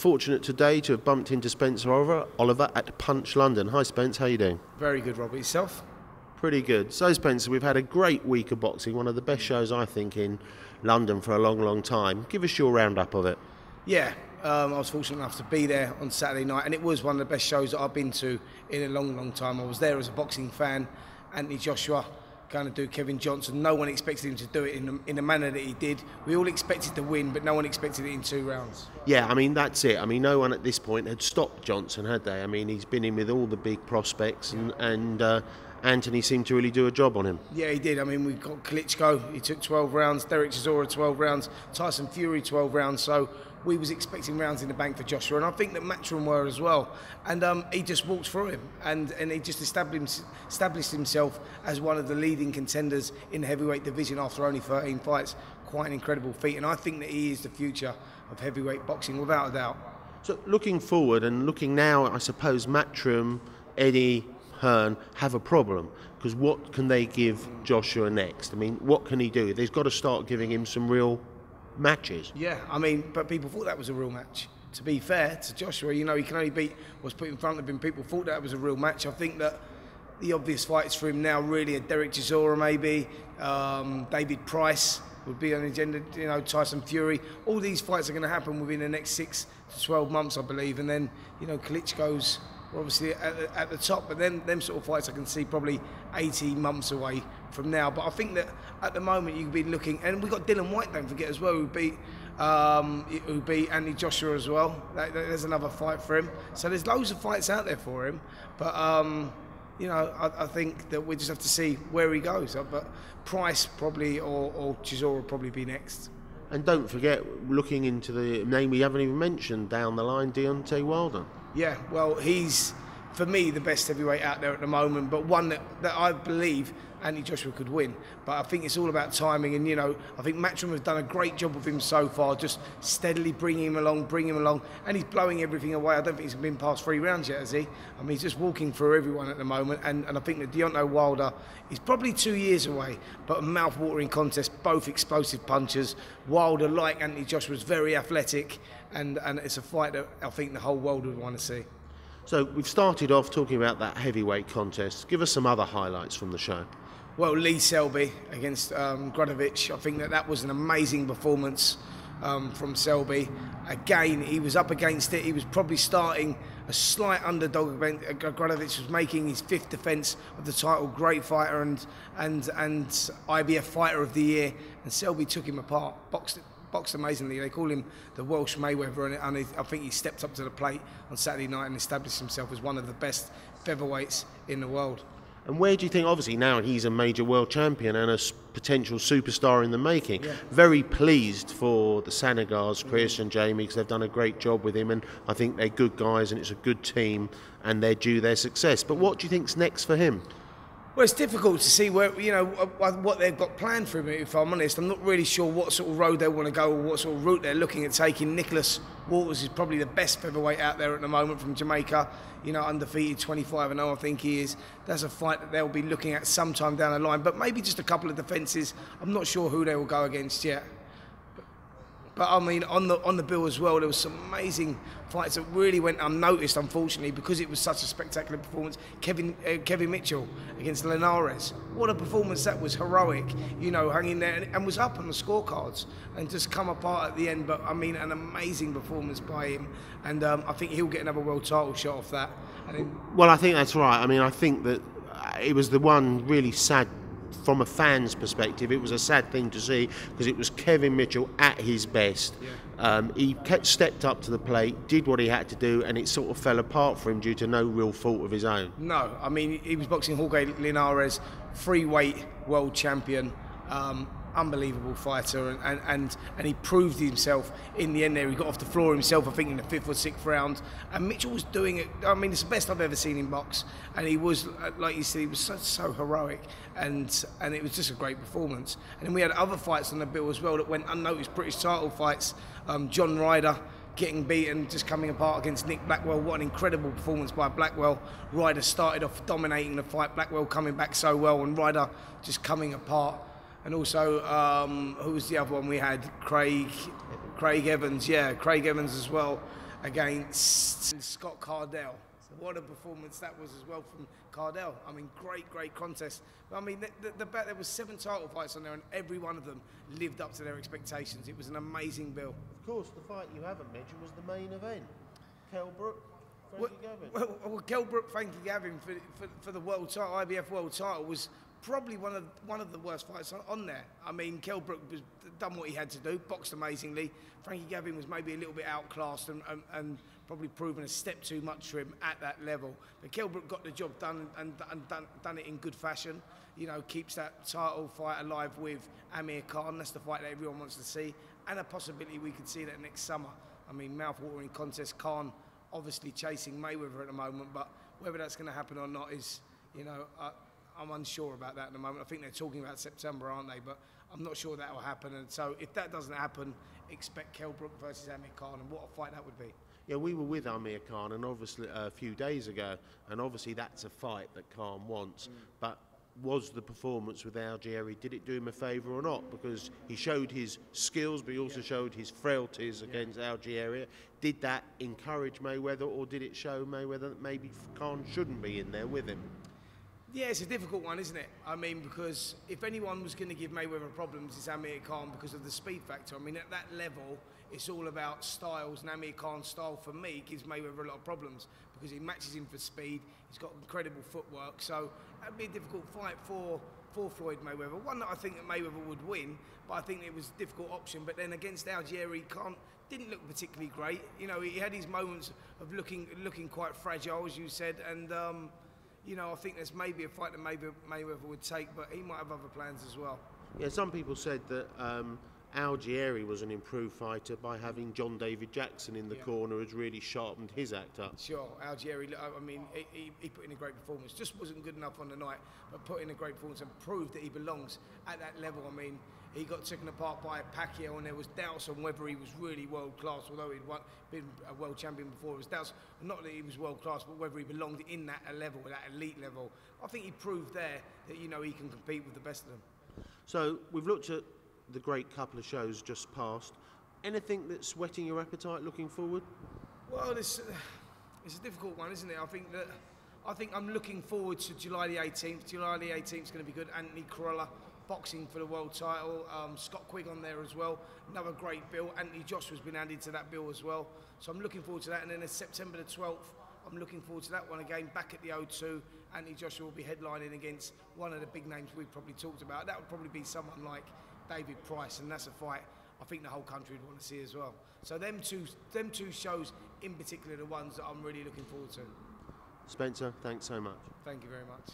fortunate today to have bumped into Spencer Oliver at Punch London. Hi Spence, how you doing? Very good, Robert. Yourself? Pretty good. So Spencer, we've had a great week of boxing, one of the best shows I think in London for a long, long time. Give us your roundup of it. Yeah, I was fortunate enough to be there on Saturday night, and it was one of the best shows that I've been to in a long, long time. I was there as a boxing fan. Anthony Joshua going to do Kevin Johnson. No one expected him to do it in the manner that he did. We all expected to win, but no one expected it in 2 rounds. Yeah, I mean, that's it. I mean, no one at this point had stopped Johnson, had they? I mean, he's been in with all the big prospects, and Anthony seemed to really do a job on him. Yeah, he did. I mean, we got Klitschko, he took 12 rounds, Derek Chisora 12 rounds, Tyson Fury 12 rounds, so we was expecting rounds in the bank for Joshua, and I think that Matchroom were as well. And he just walked through him, and he just established himself as one of the leading contenders in the heavyweight division after only 13 fights. Quite an incredible feat, and I think that he is the future of heavyweight boxing, without a doubt. So looking forward and looking now, I suppose Matchroom, Eddie Hearn have a problem, because what can they give Joshua next? I mean, what can he do? They've got to start giving him some real matches. Yeah, I mean, but people thought that was a real match. To be fair to Joshua, you know, he can only beat what's put in front of him. People thought that was a real match. I think that the obvious fights for him now really are Derek Chisora, maybe David Price would be on the agenda, you know, Tyson Fury. All these fights are going to happen within the next 6 to 12 months, I believe, and then, you know, Klitschko's obviously at the top, but then them sort of fights I can see probably 18 months away from now. But I think that at the moment you could be looking, and we've got Dylan White, don't forget, as well, who beat Anthony Joshua as well. There's another fight for him. So there's loads of fights out there for him, but you know, I think that we just have to see where he goes. But Price probably or Chisora will probably be next. And don't forget, looking into the name we haven't even mentioned down the line, Deontay Wilder. Yeah, well, he's, for me, the best heavyweight out there at the moment, but one that I believe Anthony Joshua could win. But I think it's all about timing, and, you know, I think Matchroom has done a great job with him so far, just steadily bringing him along, and he's blowing everything away. I don't think he's been past 3 rounds yet, has he? I mean, he's just walking through everyone at the moment, and I think that Deontay Wilder is probably 2 years away, but a mouth-watering contest, both explosive punchers. Wilder, like Anthony Joshua, is very athletic, and it's a fight that I think the whole world would want to see. So we've started off talking about that heavyweight contest. Give us some other highlights from the show. Well, Lee Selby against Grudovic. I think that was an amazing performance from Selby. Again, he was up against it. He was probably starting a slight underdog. Grudovic was making his 5th defence of the title. Great fighter and IBF Fighter of the Year. And Selby took him apart, boxed amazingly. They call him the Welsh Mayweather, and I think he stepped up to the plate on Saturday night and established himself as one of the best featherweights in the world. And where do you think, obviously now he's a major world champion and a potential superstar in the making. Yeah. Very pleased for the Sanagars, Chris and Jamie, because they've done a great job with him, and I think they're good guys and it's a good team and they're due their success. But what do you think's next for him? Well, it's difficult to see where, you know, what they've got planned for him, if I'm honest. I'm not really sure what sort of road they want to go or what sort of route they're looking at taking. Nicholas Waters is probably the best featherweight out there at the moment from Jamaica. You know, undefeated, 25-0, I think he is. That's a fight that they'll be looking at sometime down the line, but maybe just a couple of defences. I'm not sure who they will go against yet. But I mean, on the bill as well, there was some amazing fights that really went unnoticed, unfortunately, because it was such a spectacular performance. Kevin Mitchell against Linares. What a performance that was, heroic. You know, hung in there and was up on the scorecards and just come apart at the end. But I mean, an amazing performance by him, and I think he'll get another world title shot off that. Well, I think that's right. I mean, I think that it was the one really sad. From a fan's perspective, it was a sad thing to see, because it was Kevin Mitchell at his best. Yeah. He stepped up to the plate, did what he had to do, and it sort of fell apart for him due to no real fault of his own. No, I mean, he was boxing Jorge Linares, free-weight world champion, unbelievable fighter, and he proved himself in the end there. He got off the floor himself, I think, in the 5th or 6th round, and Mitchell was doing it. I mean, it's the best I've ever seen him box, and he was, like you said, he was so heroic, and it was just a great performance. And then we had other fights on the bill as well that went unnoticed, British title fights. John Ryder getting beaten, just coming apart against Nick Blackwell. What an incredible performance by Blackwell. Ryder started off dominating the fight, Blackwell coming back so well, and Ryder just coming apart. And also, who was the other one we had? Craig Evans, yeah, Craig Evans as well. against Scott Cardell. What a performance that was as well from Cardell. I mean, great contest. I mean, there was 7 title fights on there, and every one of them lived up to their expectations. It was an amazing bill. Of course, the fight you haven't mentioned was the main event. Brook, Frankie Gavin. Well, Brook, Frankie Gavin for the world title, IBF world title, was probably one of the worst fights on there. I mean, Brook was done what he had to do, boxed amazingly. Frankie Gavin was maybe a little bit outclassed and probably proven a step too much for him at that level. But Brook got the job done and done it in good fashion. You know, keeps that title fight alive with Amir Khan. That's the fight that everyone wants to see, and a possibility we could see that next summer. I mean, mouth-watering contest. Khan obviously chasing Mayweather at the moment, but whether that's going to happen or not is, you know, I'm unsure about that at the moment. I think they're talking about September, aren't they? But I'm not sure that will happen. And so if that doesn't happen, expect Brook versus Amir Khan, and what a fight that would be. Yeah, we were with Amir Khan, and obviously a few days ago, and obviously that's a fight that Khan wants. But was the performance with Algieri, did it do him a favour or not? Because he showed his skills, but he also showed his frailties against Algieri. Did that encourage Mayweather, or did it show Mayweather that maybe Khan shouldn't be in there with him? Yeah, it's a difficult one, isn't it? I mean, because if anyone was going to give Mayweather problems, it's Amir Khan because of the speed factor. I mean, at that level, it's all about styles, and Amir Khan's style, for me, gives Mayweather a lot of problems because he matches him for speed. He's got incredible footwork, so that'd be a difficult fight for Floyd Mayweather. One that I think that Mayweather would win, but I think it was a difficult option. But then against Algieri, Khan didn't look particularly great. You know, he had his moments of looking quite fragile, as you said, and you know, I think there's maybe a fight that Mayweather would take, but he might have other plans as well. Yeah, some people said that Algieri was an improved fighter by having John David Jackson in the corner, has really sharpened his act up. Sure, Algieri, I mean, he put in a great performance. Just wasn't good enough on the night, but put in a great performance and proved that he belongs at that level. I mean, he got taken apart by Pacquiao, and there was doubts on whether he was really world class, although he'd been a world champion before. There was doubts, not that he was world class, but whether he belonged in that level, that elite level. I think he proved there that, you know, he can compete with the best of them. So we've looked at the great couple of shows just past. Anything that's whetting your appetite looking forward? Well, it's a difficult one, isn't it? I think I'm looking forward to July the 18th. July the 18th is going to be good. Anthony Corolla boxing for the world title. Scott Quigg on there as well. Another great bill. Anthony Joshua's been added to that bill as well. So I'm looking forward to that. And then it's September the 12th. I'm looking forward to that one again, back at the O2. Anthony Joshua will be headlining against one of the big names we've probably talked about. That would probably be someone like David Price, and that's a fight I think the whole country would want to see as well. So them two shows in particular are the ones that I'm really looking forward to. Spencer, thanks so much. Thank you very much.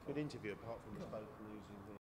Good interview, apart from us both losing here.